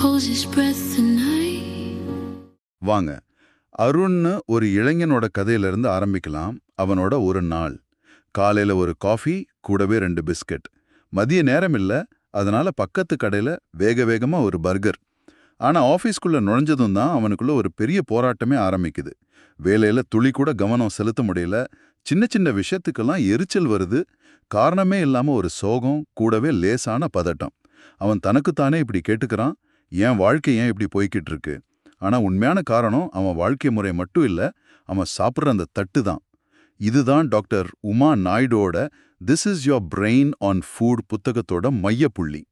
holds his breath the night. வாங்க, அருண்னு ஒரு இளைஞனோட கதையிலிருந்து ஆரம்பிக்கலாம். அவனோட ஒரு நாள். காலையில ஒரு காஃபி, கூடவே 2 பிஸ்கட். மதிய நேரம் இல்ல, அதனால பக்கத்து கடையில வேக வேகமா ஒரு பர்கர். ஆனா ஆஃபீஸ்க்குள்ள நுழைஞ்சதும் தான் அவனுக்குள்ள ஒரு பெரிய போராட்டமே ஆரம்பிக்குது. வேலையில துளி கூட கவனம் செலுத்த முடியல. சின்ன சின்ன விஷயத்துக்கெல்லாம் எரிச்சல் வருது. காரணமே இல்லாம ஒரு சோகம், கூடவே லேசான பதட்டம். அவன் தனக்குத்தானே இப்படி கேட்டுக்கிறான், என் வாழ்க்கை ஏன் இப்படி போய்கிட்டு இருக்கு? ஆனா உண்மையான காரணம் அவன் வாழ்க்கை முறை மட்டும் இல்ல, அவன் சாப்பிட்ற அந்த தட்டு தான். இதுதான் டாக்டர் உமா நாயுடோட this is your brain on food புத்தகத்தோட மையப்புள்ளி.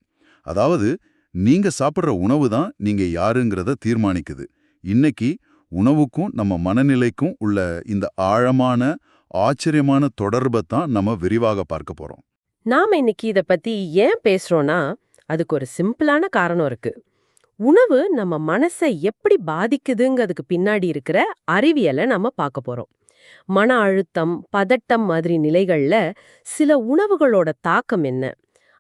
அதாவது, நீங்க சாப்பிட்ற உணவு தான் நீங்க யாருங்கிறத தீர்மானிக்குது. இன்னைக்கு உணவுக்கும் நம்ம மனநிலைக்கும் உள்ள இந்த ஆழமான, ஆச்சரியமான தொடர்பை தான் நம்ம விரிவாக பார்க்க போறோம். நாம இன்னைக்கு இத பத்தி ஏன் பேசுறோம்னா, அதுக்கு ஒரு சிம்பிளான காரணம் இருக்கு. உணவு நம்ம மனசை எப்படி பாதிக்குதுங்கிறதுக்கு பின்னாடி இருக்கிற அறிவியலை நம்ம பார்க்க போறோம். மன அழுத்தம், பதட்டம் மாதிரி நிலைகள்ல சில உணவுகளோட தாக்கம் என்ன?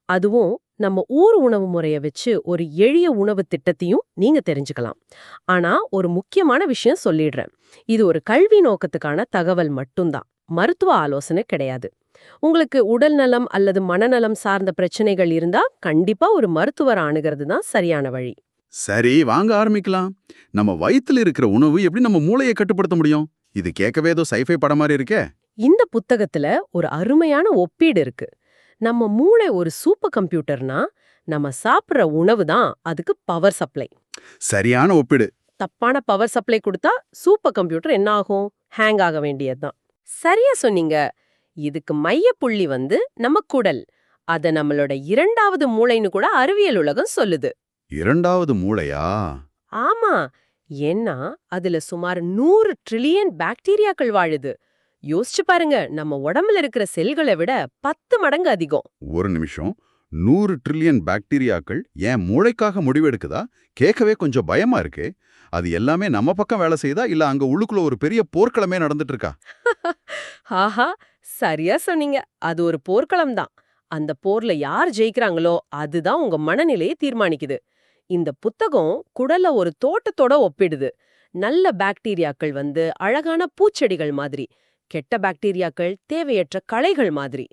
அதுவும் நம்ம ஊர் உணவு முறைய வச்சு ஒரு எளிய உணவு திட்டத்தையும் நீங்க தெரிஞ்சுக்கலாம். ஆனா ஒரு முக்கியமான விஷயம் சொல்லிடுறேன். இது ஒரு கல்வி நோக்கத்துக்கான தகவல் மட்டும்தான், மருத்துவ ஆலோசனை கிடையாது. உங்களுக்கு உடல் நலம் அல்லது மனநலம் சார்ந்த பிரச்சனைகள் இருந்தா கண்டிப்பா ஒரு மருத்துவர் அணுகிறது தான் சரியான வழி. சரி, வாங்க ஆரம்பிக்கலாம். நம்ம வயித்துல இருக்கிற உணவு எப்படி நம்ம மூளையை கட்டுப்படுத்த முடியும்? இது கேட்கவே ஏதோ சைஃபை படம் மாதிரி இருக்கே. இந்த புத்தகத்துல ஒரு அருமையான ஒப்பீடு இருக்கு. நம்ம மூளை ஒரு சூப்பர் கம்ப்யூட்டர்னா, நம்ம சாப்பிட்ற உணவு தான் அதுக்கு பவர் சப்ளை. சரியான ஒப்பிடு. தப்பான பவர் சப்ளை கொடுத்தா சூப்பர் கம்ப்யூட்டர் என்ன ஆகும்? ஹேங் ஆக வேண்டியதுதான். சரியா சொன்னீங்க. இதுக்கு மையப்புள்ளி நம்ம குடல். அத நம்மளோட 2வது மூளைன்னு கூட அறிவியல் உலகம் சொல்லுது. 2வது மூளையா? ஆமா, ஏன்னா அதுல சுமார் 100 ட்ரில்லியன் பாக்டீரியாக்கள் வாழுது. யோசிச்சு பாருங்க, நம்ம உடம்புல இருக்கிற செல்களை விட 10 மடங்கு அதிகம். ஒரு நிமிஷம், 100 ட்ரில்லியன் பாக்டீரியாக்கள் ஏன் மூளைக்காக முடிவெடுக்குதா? கேட்கவே கொஞ்சம் பயமா இருக்கே. அது எல்லாமே நம்ம பக்கம் வேலை செய்தா, இல்ல அங்க உள்ளுக்குள்ள ஒரு பெரிய போர்க்களமே நடந்துட்டு இருக்கா? ஆஹா, சரியா சொன்னீங்க. அது ஒரு போர்க்களம் தான். அந்த போர்ல யார் ஜெயிக்கிறாங்களோ அதுதான் உங்க மனநிலையை தீர்மானிக்குது. இந்த புத்தகம் குடல ஒரு தோட்டத்தோட ஒப்பிடுது. நல்ல பாக்டீரியாக்கள் அழகான பூச்செடிகள் மாதிரி, கெட்ட பாக்டீரியாக்கள் தேவையற்ற களைகள் மாதிரி.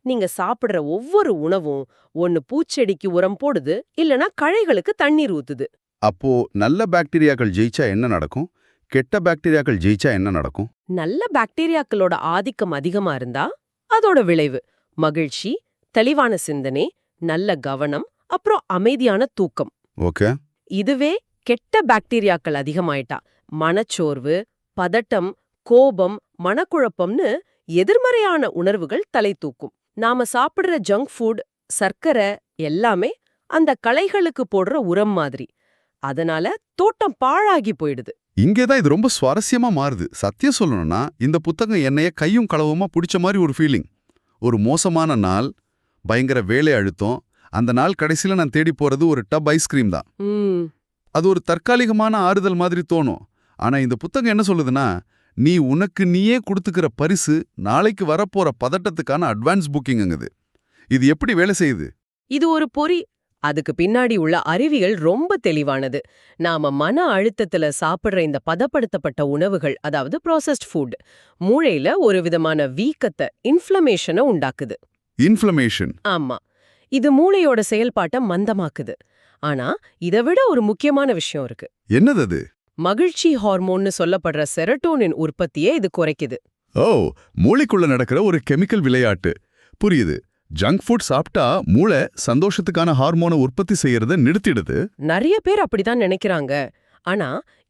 நீங்க சாப்பிடுற ஒவ்வொரு உணவும் ஒன்னு பூச்செடிக்கு உரம் போடுது, இல்லனா களைகளுக்கு தண்ணீர் ஊத்துது. அப்போ நல்ல பாக்டீரியாக்கள் ஜெயிச்சா என்ன நடக்கும்? கெட்ட பாக்டீரியாக்கள் ஜெயிச்சா என்ன நடக்கும்? நல்ல பாக்டீரியாக்களோட ஆதிக்கம் அதிகமா இருந்தா அதோட விளைவு மகிழ்ச்சி, தெளிவான சிந்தனை, நல்ல கவனம், அப்புறம் அமைதியான தூக்கம். ஓகே. இதுவே கெட்ட பாக்டீரியாக்கள் அதிகமாயிட்டா மனச்சோர்வு, பதட்டம், கோபம், மனக்குழப்பம்னு எதிர்மறையான உணர்வுகள் தலை தூக்கும். நாம சாப்பிடுற ஜங்க் ஃபுட், சர்க்கரை எல்லாமே அந்த களைகளுக்கு போடுற உரம் மாதிரி. அதனால தோட்டம் பாழாகி போயிடுது. இங்கேதான் இது ரொம்ப சுவாரஸ்யமா மாறுது. சத்தியம் சொல்லணும்னா, இந்த புத்தகம் என்னைய கையும் களவுமா பிடிச்ச மாதிரி ஒரு ஃபீலிங். ஒரு மோசமான நாள், பயங்கர வேலை அழுத்தம், அந்த நாள் கடைசியில நான் தேடி போறது ஒரு டப் ஐஸ்கிரீம் தான். அது ஒரு தற்காலிகமான ஆறுதல் மாதிரி தோணும். ஆனா இந்த புத்தகம் என்ன சொல்லுதுன்னா, நீ உனக்கு நீயே கொடுத்துக்கிற பரிசு நாளைக்கு வரப்போற பதட்டத்துக்கான அட்வான்ஸ் புக்கிங்ங்குது. இது எப்படி வேலை செய்யுது? இது ஒரு பொறி. அதுக்கு பின்னாடி உள்ள அறிவியல் ரொம்ப தெளிவானது. நாம மன அழுத்தத்துல சாப்பிடுற இந்த பதப்படுத்தப்பட்ட உணவுகள், அதாவது ப்ராசஸ்ட் ஃபுட், மூளையில ஒரு விதமான வீக்கத்தை, இன்ஃப்ளமேஷனை உண்டாக்குது. இன்ஃப்ளமேஷன்? ஆமா, இது மூளையோட செயல்பாட்டை மந்தமாக்குது. ஆனா இதை விட ஒரு முக்கியமான விஷயம் இருக்கு. என்னது அது? மகிழ்ச்சி ஹார்மோன்னு சொல்லப்படுற செரட்டோனின் உற்பத்தியே இது குறைக்குது. ஓ, மூளைக்குள்ள நடக்கிற ஒரு கெமிக்கல் விளையாட்டு. புரியுது. ஜங்க் ஃபுட் சாப்பிட்டா மூளை சந்தோஷத்துக்கான ஹார்மோனை உற்பத்தி செய்யறத நிறுத்திடுது. நிறைய பேர் அப்படிதான் நினைக்கிறாங்க. ஆனா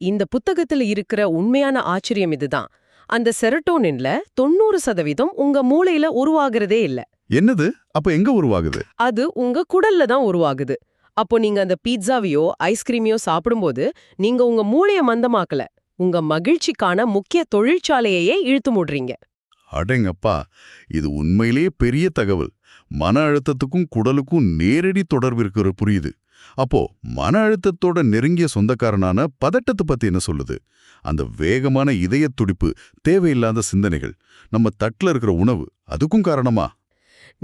இந்த புத்தகத்துல இருக்கிற உண்மையான ஆச்சரியம் இதுதான். அந்த செரட்டோனின்ல 90% உங்க மூளையில உருவாகிறதே இல்ல. என்னது? அப்ப எங்க உருவாகுது? அது உங்க குடல்ல தான் உருவாகுது. அப்போ நீங்க அந்த பீட்சாவையோ ஐஸ்கிரீமையோ சாப்பிடும்போது நீங்க உங்க மூளைய மந்தமாக்கல, உங்க மகிழ்ச்சிக்கான முக்கிய தொழிற்சாலையே இழுத்து மூடுறீங்க. அடேங்கப்பா, இது உண்மையிலேயே பெரிய தகவல். மன அழுத்தத்துக்கும் குடலுக்கும் நேரடி தொடர்பு இருக்கிற புரியுது. அப்போ மன அழுத்தத்தோட நெருங்கிய சொந்தக்காரனான பதட்டத்தை பத்தி என்ன சொல்லுது? அந்த வேகமான இதய துடிப்பு, தேவையில்லாத சிந்தனைகள், நம்ம தட்டுல இருக்கிற உணவு, அதுக்கும் காரணமா?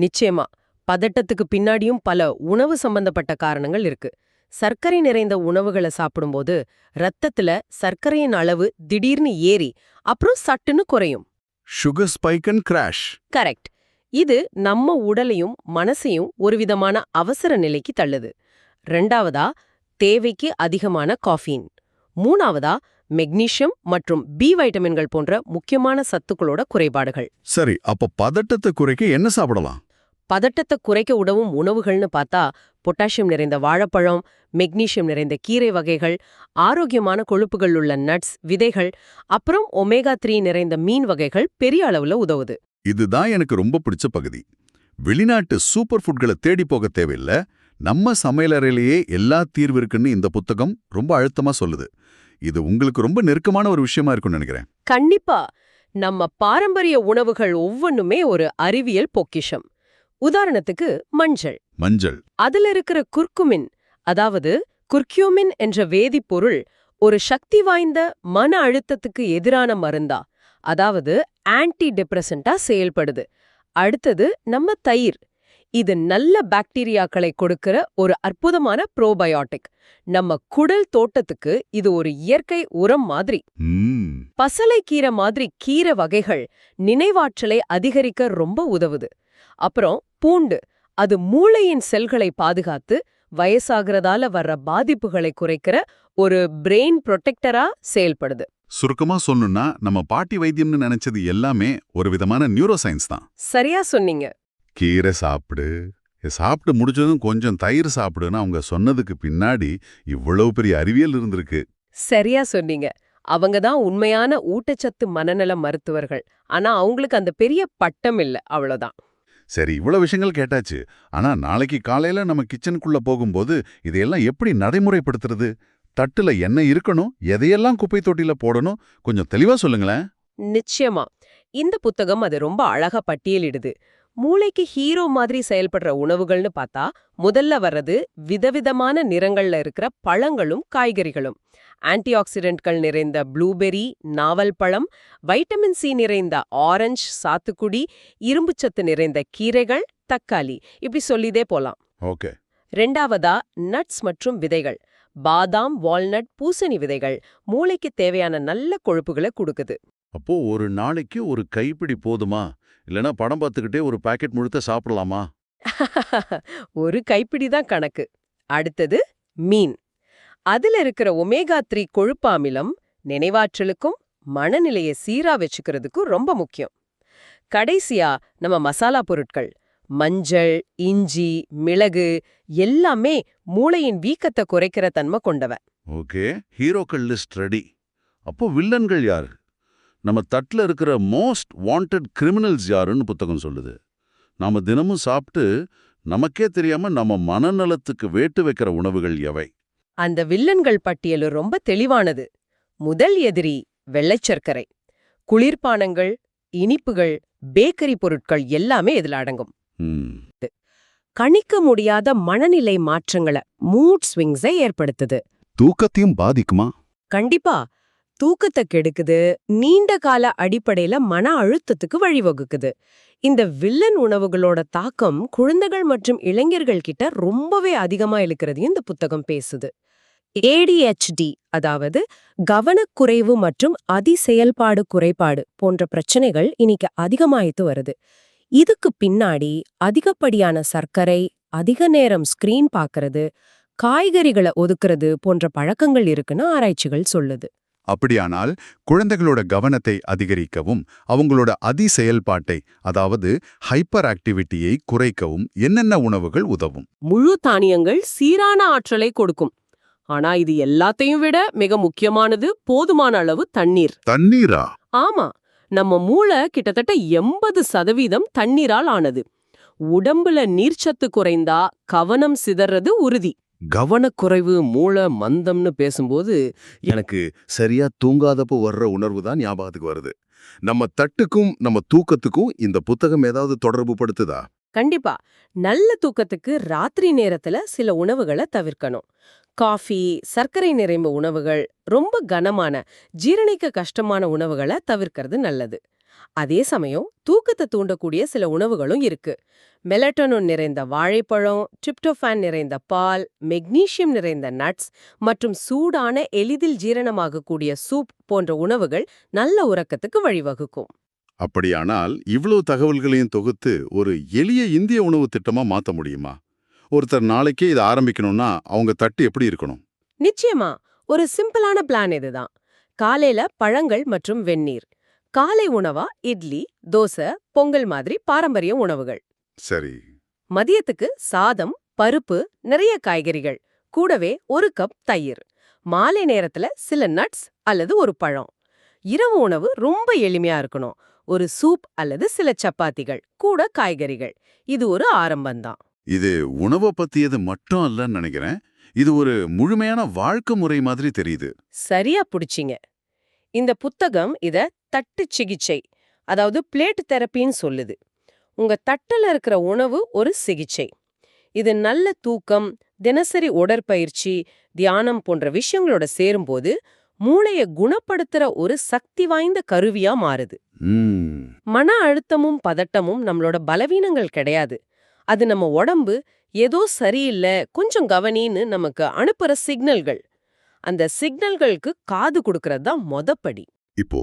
நிச்சயமா. பதட்டத்துக்கு பின்னாடியும் பல உணவு சம்பந்தப்பட்ட காரணங்கள் இருக்கு. சர்க்கரை நிறைந்த உணவுகளை சாப்பிடும்போது ரத்தத்துல சர்க்கரையின் அளவு திடீர்னு ஏறி அப்புறம் சட்டுன்னு குறையும். Sugar spike and crash. Correct. இது நம்ம உடலையும் மனசையும் ஒரு விதமான அவசர நிலைக்கு தள்ளுது. ரெண்டாவதா, தேவைக்கு அதிகமான காஃபீன். மூணாவதா, மெக்னீசியம் மற்றும் பி வைட்டமின்கள் போன்ற முக்கியமான சத்துக்களோட குறைபாடுகள். சரி, அப்ப பதட்டத்தை குறைக்க என்ன சாப்பிடலாம்? பதட்டத்தை குறைக்க உதவும் உணவுகள்னு பார்த்தா பொட்டாசியம் நிறைந்த வாழைப்பழம், மெக்னீசியம் நிறைந்த கீரை வகைகள், ஆரோக்கியமான கொழுப்புகள் உள்ள நட்ஸ், விதைகள், அப்புறம் ஒமேகா 3 நிறைந்த மீன் வகைகள் பெரிய அளவுல உதவுது. இதுதான் எனக்கு ரொம்ப பிடிச்ச பகுதி. வெளிநாட்டு சூப்பர் ஃபுட்களை தேடி போக தேவையில்லை, நம்ம சமையலறையிலேயே எல்லா தீர்வு இருக்குன்னு இந்த புத்தகம் ரொம்ப அழுத்தமா சொல்லுது. இது உங்களுக்கு ரொம்ப நெருக்கமான ஒரு விஷயமா இருக்கும்னு நினைக்கிறேன். கண்டிப்பா. நம்ம பாரம்பரிய உணவுகள் ஒவ்வொன்றுமே ஒரு அறிவியல் பொக்கிஷம். உதாரணத்துக்கு மஞ்சள். அதுல இருக்கிற குர்குமின், அதாவது குர்க்யூமின் என்ற வேதிப்பொருள் ஒரு சக்தி வாய்ந்த மன அழுத்தத்துக்கு எதிரான மருந்தா, அதாவது ஆன்டி டிப்ரெசண்டா செயல்படுது. அடுத்தது நம்ம தயிர். இது நல்ல பாக்டீரியாக்களை கொடுக்கிற ஒரு அற்புதமான ப்ரோபயோட்டிக். நம்ம குடல் தோட்டத்துக்கு இது ஒரு இயற்கை உரம் மாதிரி. பசலைக்கீரை மாதிரி கீரை வகைகள் நினைவாற்றலை அதிகரிக்க ரொம்ப உதவுது. அப்புறம் பூண்டு, அது மூளையின் செல்களை பாதுகாத்து வயசாகிறதால வர்ற பாதிப்புகளை குறைக்கிற ஒரு பிரெயின் ப்ரொடெக்டரா செயல்படுது. சுருக்கமா சொல்லணும்னா நம்ம பாட்டி வைத்தியம்னு நினைச்சது எல்லாமே ஒரு விதமான நியூரோ சயின்ஸ் தான். சரியா சொன்னீங்க. கீரை சாப்பிட்டு முடிச்சதும் கொஞ்சம் தயிர் சாப்பிடுன்னு அவங்க சொன்னதுக்கு பின்னாடி இவ்வளவு பெரிய அறிவியல் இருந்திருக்கு. சரியா சொன்னீங்க. அவங்க தான் உண்மையான ஊட்டச்சத்து மனநல மருத்துவர்கள். ஆனா அவங்களுக்கு அந்த பெரிய பட்டம் இல்ல, அவ்வளவுதான். சரி, இவ்வளவு விஷயங்கள் கேட்டாச்சு. ஆனா நாளைக்கு காலையில நம்ம கிச்சனுக்குள்ள போகும்போது இதையெல்லாம் எப்படி நடைமுறைப்படுத்துறது? தட்டுல என்ன இருக்கணும், எதையெல்லாம் குப்பை தொட்டில போடணும், கொஞ்சம் தெளிவா சொல்லுங்களேன். நிச்சயமா. இந்த புத்தகம் அது ரொம்ப அழகா பட்டியலிடுது. மூளைக்கு ஹீரோ மாதிரி செயல்படுற உணவுகள்னு பார்த்தா முதல்ல வர்றது விதவிதமான நிறங்கள்ல இருக்கிற பழங்களும் காய்கறிகளும். ஆன்டி ஆக்சிடென்ட்கள் நிறைந்த ப்ளூபெர்ரி, நாவல் பழம், வைட்டமின் சி நிறைந்த ஆரஞ்சு, சாத்துக்குடி, இரும்புச்சத்து நிறைந்த கீரைகள், தக்காளி, இப்படி சொல்லிதே போலாம். ஓகே. ரெண்டாவதா நட்ஸ் மற்றும் விதைகள். பாதாம், வால்நட், பூசணி விதைகள் மூளைக்கு தேவையான நல்ல கொழுப்புகளை கொடுக்குது. அப்போ ஒரு நாளைக்கு ஒரு கைப்பிடி போதுமா? இல்லனா படம் பார்த்துக்கிட்டே ஒரு பாக்கெட் முழுத்த சாப்பிடலாமா? ஒரு கைப்பிடி தான் கணக்கு. அடுத்தது மீன். அதுல இருக்கிற ஒமேகா 3 கொழுப்பு அமிலம் நினைவாற்றலுக்கும் மனநிலையை சீரா வச்சுக்கிறதுக்கும் ரொம்ப முக்கியம். கடைசியா நம்ம மசாலா பொருட்கள், மஞ்சள், இஞ்சி, மிளகு எல்லாமே மூளையின் வீக்கத்தை குறைக்கிற தன்மை கொண்டவ. ஓகே, ஹீரோக்கள் லிஸ்ட் ரெடி. அப்போ வில்லன்கள் யாரு? நம்ம தட்டில் இருக்கிற மோஸ்ட் வாண்டட் கிரிமினல்ஸ் யாருன்னு புத்தகம் சொல்லுது. நாம தினமும் சாப்பிட்டு நமக்கே தெரியாம நம்ம மனநலத்துக்கு வேட்டு வைக்கிற உணவுகள் எவை? அந்த வில்லன்கள் பட்டியலு ரொம்ப தெளிவானது. முதல் எதிரி வெள்ளைச் சர்க்கரை. குளிர்பானங்கள், இனிப்புகள், பேக்கரி பொருட்கள் எல்லாமே இதுல அடங்கும். கணிக்க முடியாத மனநிலை மாற்றங்களை, மூட் ஸ்விங்ஸை ஏற்படுத்துது. தூக்கத்தையும் பாதிக்குமா? கண்டிப்பா. தூக்கத்தை கெடுக்குது, நீண்ட கால அடிப்படையில மன அழுத்தத்துக்கு வழிவகுக்குது. இந்த வில்லன் உணவுகளோட தாக்கம் குழந்தைகள் மற்றும் இளைஞர்கள் கிட்ட ரொம்பவே அதிகமா இருக்கிறதையும் இந்த புத்தகம் பேசுது. ADHD, அதாவது கவனக்குறைவு மற்றும் அதிசெயல்பாடு குறைபாடு போன்ற பிரச்சனைகள் இன்னைக்கு அதிகமாயிட்டு வருது. இதுக்கு பின்னாடி அதிகப்படியான சர்க்கரை, அதிக நேரம் ஸ்கிரீன் பார்க்கறது, காய்கறிகளை ஒதுக்குறது போன்ற பழக்கங்கள் இருக்குன்னு ஆராய்ச்சிகள் சொல்லுது. அப்படியானால் குழந்தைகளோட கவனத்தை அதிகரிக்கவும் அவங்களோட அதிசெயல்பாட்டை, அதாவது ஹைப்பர் ஆக்டிவிட்டியை குறைக்கவும் என்னென்ன உணவுகள் உதவும்? முழு தானியங்கள் சீரான ஆற்றலை கொடுக்கும். ஆனா இது எல்லாத்தையும் விட மிக முக்கியமானது போதுமான அளவு தண்ணீர். தண்ணீரா? ஆமா. நம்ம மூளை கிட்டத்தட்ட 80% தண்ணீரால் ஆனது. உடம்புல நீர்ச்சத்து குறைந்தா கவனம் சிதறது உறுதி. கவனக்குறைவு, மூளை மந்தம்னு பேசும்போது எனக்கு சரியா தூங்காதப்போ வர்ற உணர்வு தான் ஞாபகத்துக்கு வருது. நம்ம தட்டுக்கும் நம்ம தூக்கத்துக்கும் இந்த புத்தகம் ஏதாவது தொடர்பு படுத்துதா? கண்டிப்பா. நல்ல தூக்கத்துக்கு ராத்திரி நேரத்துல சில உணவுகளை தவிர்க்கணும். காஃபி, சர்க்கரை நிறைந்த உணவுகள், ரொம்ப கனமான, ஜீரணிக்க கஷ்டமான உணவுகளை தவிர்க்கிறது நல்லது. அதே சமயம் தூக்கத்தை தூண்டக்கூடிய சில உணவுகளும் இருக்கு. மெலட்டோனின் நிறைந்த வாழைப்பழம், டிரிப்டோஃபான் நிறைந்த பால், மெக்னீசியம் நிறைந்த நட்ஸ் மற்றும் சூடான எளிதில் ஜீரணமாகக்கூடிய சூப் போன்ற உணவுகள் நல்ல உறக்கத்துக்கு வழிவகுக்கும். அப்படியானால் இவ்வளவு தகவல்களையும் தொகுத்து ஒரு எளிய இந்திய உணவு திட்டமா மாத்த முடியுமா? ஒருத்தர் நாளைக்கே இதை ஆரம்பிக்கணும்னா அவங்க தட்டு எப்படி இருக்கணும்? நிச்சயமா ஒரு சிம்பிளான பிளான் இதுதான். காலையில பழங்கள் மற்றும் வெந்நீர். காலை உணவா இட்லி, தோசை, பொங்கல் மாதிரி பாரம்பரிய உணவுகள். சரி. மதியத்துக்கு சாதம், பருப்பு, நிறைய காய்கறிகள், கூடவே ஒரு கப் தயிர். மாலை நேரத்துல சில நட்ஸ் அல்லது ஒரு பழம். இரவு உணவு ரொம்ப எளிமையா இருக்கணும். ஒரு சூப் அல்லது சில சப்பாத்திகள், கூட காய்கறிகள். இது ஒரு ஆரம்பம்தான். இது உணவை பத்தியது மட்டும் இல்லைன்னு நினைக்கிறேன். இது ஒரு முழுமையான வாழ்க்கை முறை மாதிரி தெரியுது. சரியா புடிச்சிங்க. இந்த புத்தகம் இத தட்டு சிகிச்சை, அதாவது பிளேட் தெரப்பின்னு சொல்லுது. உங்க தட்டுல இருக்கிற உணவு ஒரு சிகிச்சை. இது நல்ல தூக்கம், தினசரி உடற்பயிற்சி, தியானம் போன்ற விஷயங்களோட சேரும்போது மூளைய குணப்படுத்துற ஒரு சக்தி வாய்ந்த கருவியா மாறுது. மன அழுத்தமும் பதட்டமும் நம்மளோட பலவீனங்கள் கிடையாது. அது நம்ம உடம்பு ஏதோ சரியில்லை, கொஞ்சம் கவனின்னு நமக்கு அனுப்புற சிக்னல்கள். அந்த சிக்னல்களுக்கு காது கொடுக்கறது தான் மொதப்படி. இப்போ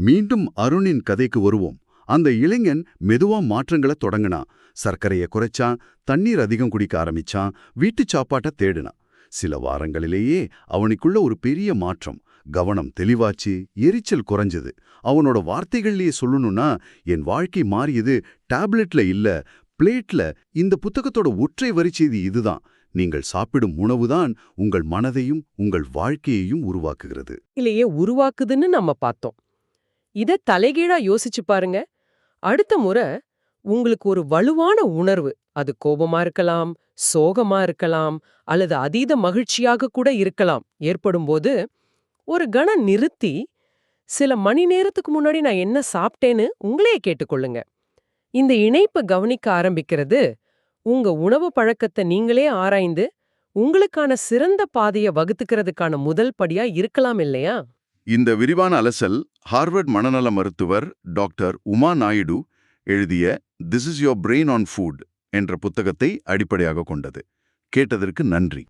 மீண்டும் அருணின் கதைக்கு வருவோம். அந்த இளைஞன் மெதுவா மாற்றங்களை தொடங்கினான். சர்க்கரையை குறைச்சான், தண்ணீர் அதிகம் குடிக்க ஆரம்பிச்சான், வீட்டு சாப்பாட்டை தேடினான். சில வாரங்களிலேயே அவனுக்குள்ள ஒரு பெரிய மாற்றம். கவனம் தெளிவாச்சு, எரிச்சல் குறைஞ்சது. அவனோட வார்த்தைகள்லயே சொல்லணும்னா, என் வாழ்க்கை மாறியது டேப்லெட்ல இல்ல, பிளேட்ல. இந்த புத்தகத்தோட ஒற்றை வரிச்செய்தி இதுதான்: நீங்கள் சாப்பிடும் உணவுதான் உங்கள் மனதையும் உங்கள் வாழ்க்கையையும் உருவாக்குகிறது. இல்லையே உருவாக்குதுன்னு நம்ம பார்த்தோம். இத தலைகீழா யோசிச்சு பாருங்க. அடுத்த முறை உங்களுக்கு ஒரு வலுவான உணர்வு, அது கோபமா இருக்கலாம், சோகமா இருக்கலாம், அல்லது அதீத மகிழ்ச்சியாக கூட இருக்கலாம், ஏற்படும்போது ஒரு கணம் நிறுத்தி சில மணி நேரத்துக்கு முன்னாடி நான் என்ன சாப்பிட்டேன்னு உங்களையே கேட்டுக்கொள்ளுங்க. இந்த இணைப்பை கவனிக்க ஆரம்பிக்கிறது உங்க உணவு பழக்கத்தை நீங்களே ஆராய்ந்து உங்களுக்கான சிறந்த பாதையை வகுத்துக்கிறதுக்கான முதல் படியா இருக்கலாம் இல்லையா? இந்த விரிவான அலசல் ஹார்வர்ட் மனநல மருத்துவர் டாக்டர் உமா நாயுடு எழுதிய "this is your brain on food" என்ற புத்தகத்தை அடிப்படையாக கொண்டது. கேட்டதற்கு நன்றி.